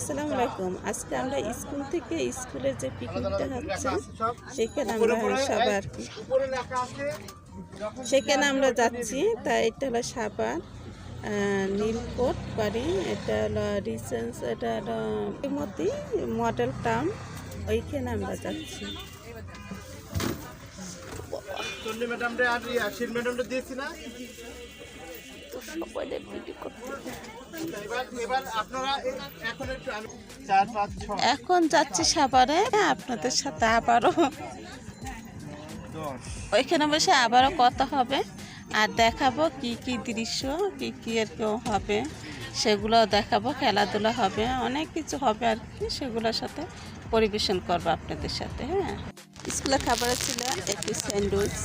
আসসালামু আলাইকুম। আজকে আমরা স্কুল থেকে স্কুলের যে পিকনিকটা হচ্ছে সেখানে আমরা সবার সেখানে আমরা যাচ্ছি। তাই এটা হলো সাভার নীলকোট বাড়ি, এটা হলো রিসেন্স, এটা হলো মতি মডেল টাউন, ওইখানে আমরা যাচ্ছি। এখন যাচ্ছি সাভারে, আপনাদের সাথে আবারও ওইখানে বসে আবারও কথা হবে আর দেখাবো কি কি দৃশ্য, কি কি আর কেউ হবে সেগুলো দেখাবো, খেলাধুলা হবে, অনেক কিছু হবে আর কি, সেগুলোর সাথে পরিবেশন করবো আপনাদের সাথে। হ্যাঁ, স্কুলে খাবার ছিল একটি স্যান্ডউইচ,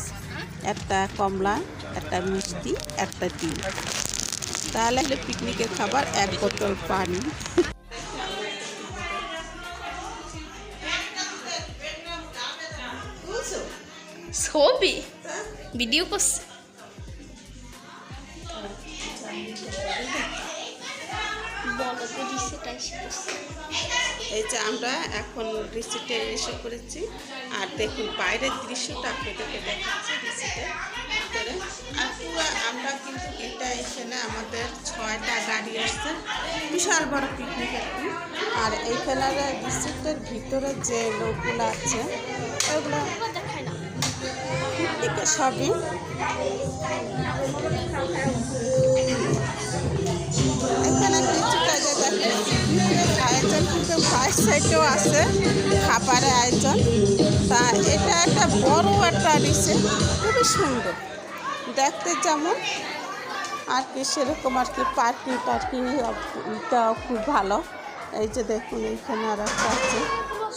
একটা কমলা, একটা মিষ্টি, একটা ডিম। তাহলে হলে পিকনিকের খাবার এক বোতল পানি। ছবি ভিডিও করছে। এই যে আমরা এখন রিসিটে এসে করেছি আর দেখুন বাইরের দৃশ্যটা আপনাদেরকে দেখাচ্ছি রিসিটের ভিতরে। আর পুরো আমরা কিন্তু এটা এখানে আমাদের 6টা গাড়ি আসছে, বিশাল বড় পিকনিক আর কি। আর এইখানে রিসিটের ভিতরে যে লোকগুলো আছে ওগুলো সবই এখানে কিছু কাজে দেখেন আয়োজন, কিন্তু ফার্স্ট সাইডেও আছে খাবারের আয়োজন। তা এটা একটা বড় একটা রিসেট, খুবই সুন্দর দেখতে, যেমন আর কি সেরকম আর কি। পার্কিংটাও খুব ভালো। এই যে দেখুন এইখানে আর একটা আছে,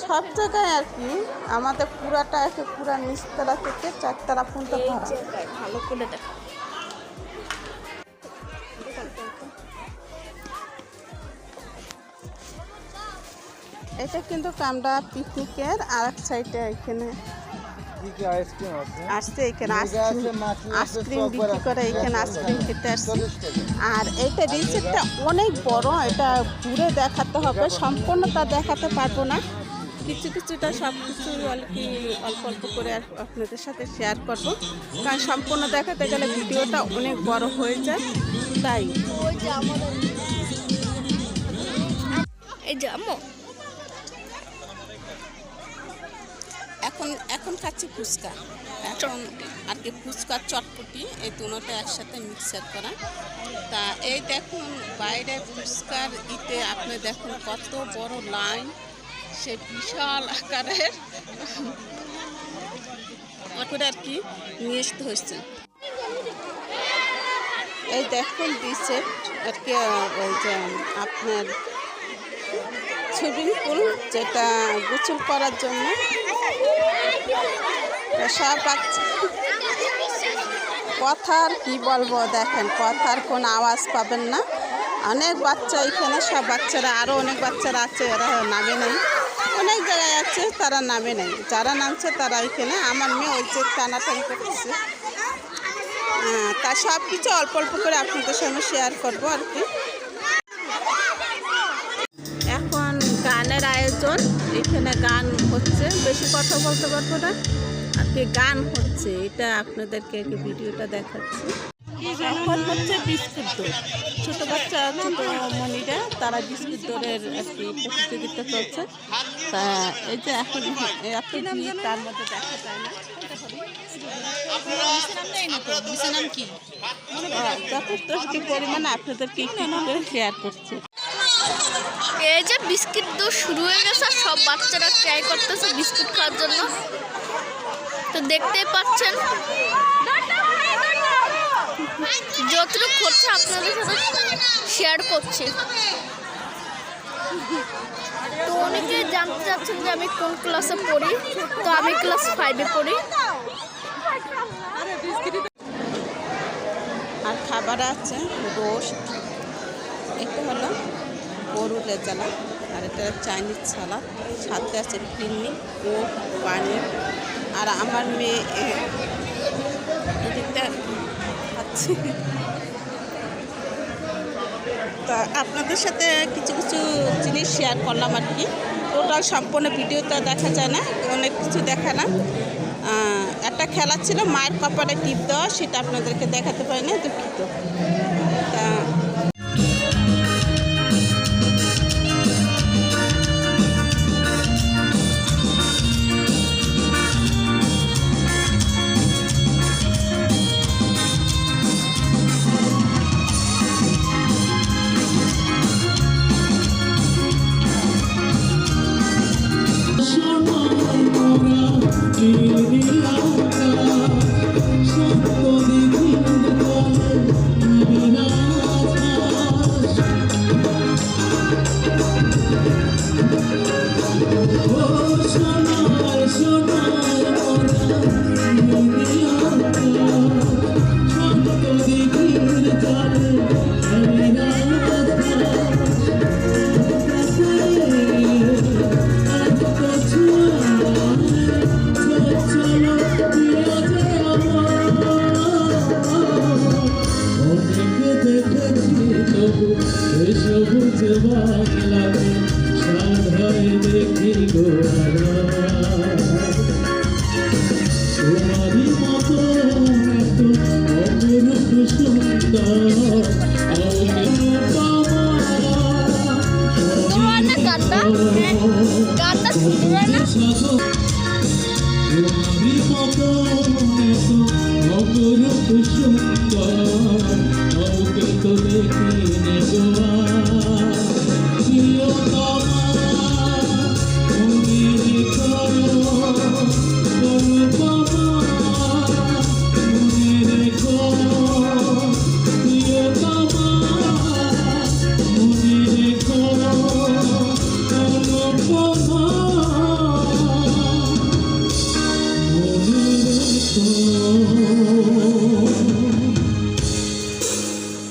সব জায়গায় আর কি আমাদের পুরাটা একে পুরা নিচতলা থেকে 4তলা পর্যন্ত ভালো করে দেখা। এটা কিন্তু আমরা পিকনিকের আর এক সাইডে এখানে আসছে, এখানে আইসক্রিম বিক্রি করে, এখানে আইসক্রিম খেতে আসছে। আর এইটা রিসেটটা অনেক বড়, এটা ঘুরে দেখাতে হবে, সম্পূর্ণ তা দেখাতে পারবো না, কিছু কিছুটা সব কিছু অল্প অল্প করে আপনাদের সাথে শেয়ার করবো, কারণ সম্পূর্ণ দেখাতে গেলে ভিডিওটা অনেক বড় হয়ে যায়। তাই এই যে এখন খাচ্ছি ফুচকা, এখন আর কি ফুচকা চটপটি, এই দুটোটা একসাথে মিক্সার করা। তা এই দেখুন বাইরে ফুচকার ইতে আপনি দেখুন কত বড় লাইন, সে বিশাল আকারের আর কি নিয়ে আসতে হচ্ছে। এই দেখুন রিসেট আর কি, ওই যে আপনার সুইমিং পুল, যেটা গোসল করার জন্য সব কথার কি বলবো, দেখেন কথার কোনো আওয়াজ পাবেন না। অনেক বাচ্চা এখানে, সব বাচ্চারা, আরও অনেক বাচ্চারা আছে, এরা নামে নেই, অনেক জায়গায় আছে তারা নামে নেই, যারা নামছে তারা এখানে। আমার মেয়ে ওই যে টানাটানি করতেছে। তা সব কিছু অল্প অল্প করে আপনাদের সঙ্গে শেয়ার করবো আর কি। এখন গানের আয়োজন, এখানে গান হচ্ছে, বেশি কথা বলতে পারবো না আর কি, গান হচ্ছে, এটা আপনাদেরকে ভিডিওটা দেখাচ্ছি। এখন হচ্ছে বিস্কুট দৌড়, ছোটো বাচ্চা, ছোটো মনিরা, তারা বিস্কুট দৌড়ের আর কি প্রতিযোগিতা চলছে। তা এই যে এখন তার মধ্যে দেখা যায় না, যথেষ্ট কি পরিমাণে আপনাদেরকে একটু করে শেয়ার করছি। এই যে বিস্কিট দৌড় শুরু হয়ে গেছে, সব বাচ্চারা ট্রাই করতেছে বিস্কুট খাওয়ার জন্য, তো দেখতেই পাচ্ছেন। যতটুকু করছে আপনাদের সাথে শেয়ার করছি। তো অনেকে জানতে চাচ্ছেন যে আমি কোন ক্লাসে পড়ি, তো আমি ক্লাস 5-এ পড়ি। আর খাবার আছে রোস্ট, এটা হলো গরুর রেজালা, আর এটা চাইনিজ সালাদ, সাথে আছে ফিরনি, কোক, পানির। আর আমার মেয়ে এদিকটা খাচ্ছে। তা আপনাদের সাথে কিছু কিছু জিনিস শেয়ার করলাম আর কি। টোটাল সম্পূর্ণ ভিডিওটা দেখা যায় না, অনেক কিছু দেখা না। একটা খেলা ছিল মায়ের কপালে টিপ দেওয়া, সেটা আপনাদেরকে দেখাতে পারি না, দুঃখিত। তা গানটা শুনতে না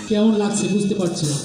কেমন লাগছে বুঝতে পারছি না।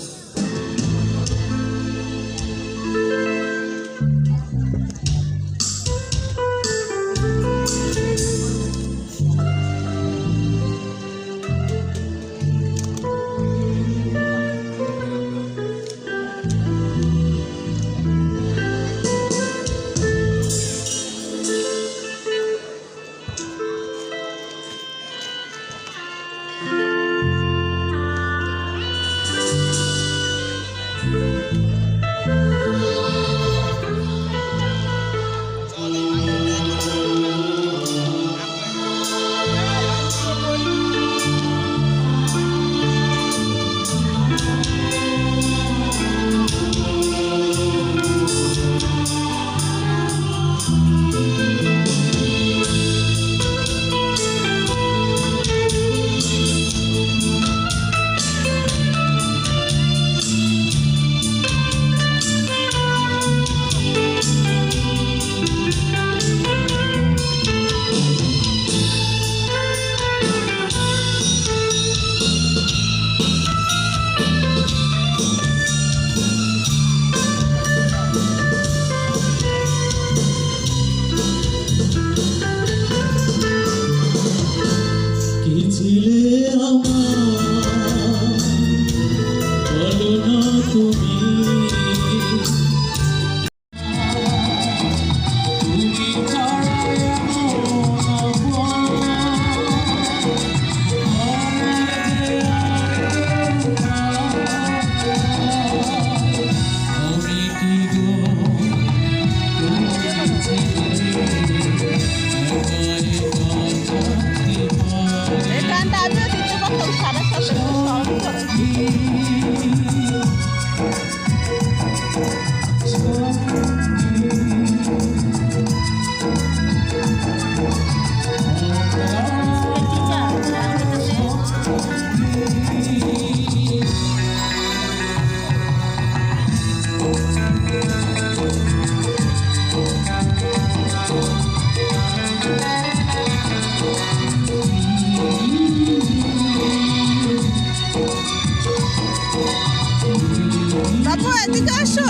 এদিকে আসো।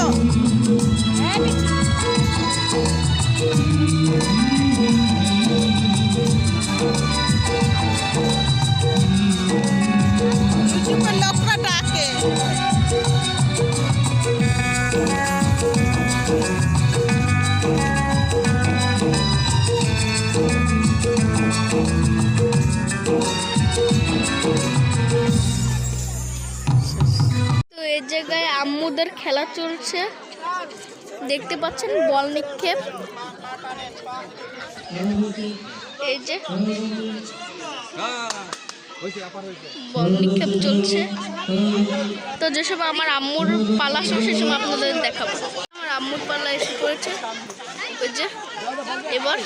লোকরা ডাকে। আম্মুদের খেলা চলছে, দেখতে পাচ্ছেন বল নিক্ষেপ। এই যে বল নিক্ষেপ চলছে। তো যেসব আমার আম্মুর পালা আসবে সেসব আপনাদের দেখাবো। আমার আম্মুর পালা এসে পড়েছে, ওই যে এবার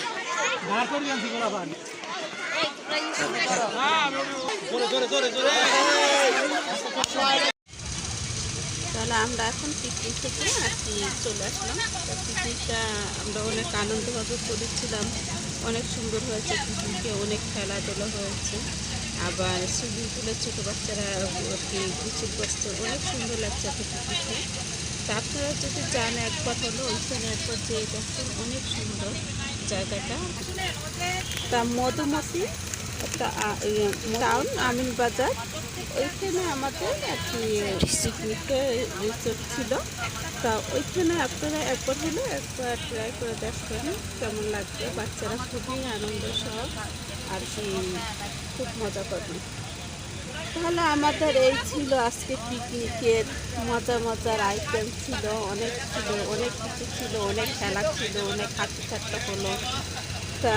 তাহলে আমরা এখন পিকনিক থেকে আর কি চলে আসলাম। পিকনিকটা আমরা অনেক আনন্দভাবে করেছিলাম, অনেক সুন্দর হয়েছে পিকনিকে, অনেক খেলাধুলা হয়েছে, আবার সুইমিং পুলে ছোটো বাচ্চারা আর কি গোসল করছে, অনেক সুন্দর লাগছে একটা পিকনিকে। তা আপনারা যদি যান একবার হলো ওইখানে একবার যেয়ে দেখেন, অনেক সুন্দর জায়গাটা। তা মধুমতি একটা টাউন আমিন বাজার, ওইখানে আমাদের আর কি পিকনিকের রিসোর্ট ছিল। তা ওইখানে আপনারা একবার হলে একবার ট্রাই করে দেখবেন কেমন লাগবে। বাচ্চারা খুবই আনন্দ সহ আর কি খুব মজা করবেন। তাহলে আমাদের এই ছিল আজকে পিকনিকের মজার আইটেম ছিল, অনেক কিছু ছিল, অনেক খেলা ছিল, অনেক হাসি ঠাট্টা হলো, তা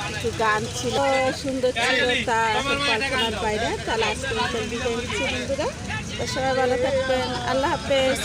কিছু গান ছিল, সুন্দর ছিল, তা কল্পনার বাইরে। তাহলে আজকে বিদায় নিচ্ছি বন্ধুরা, সবাই ভালো থাকবেন, আল্লাহ হাফেজ।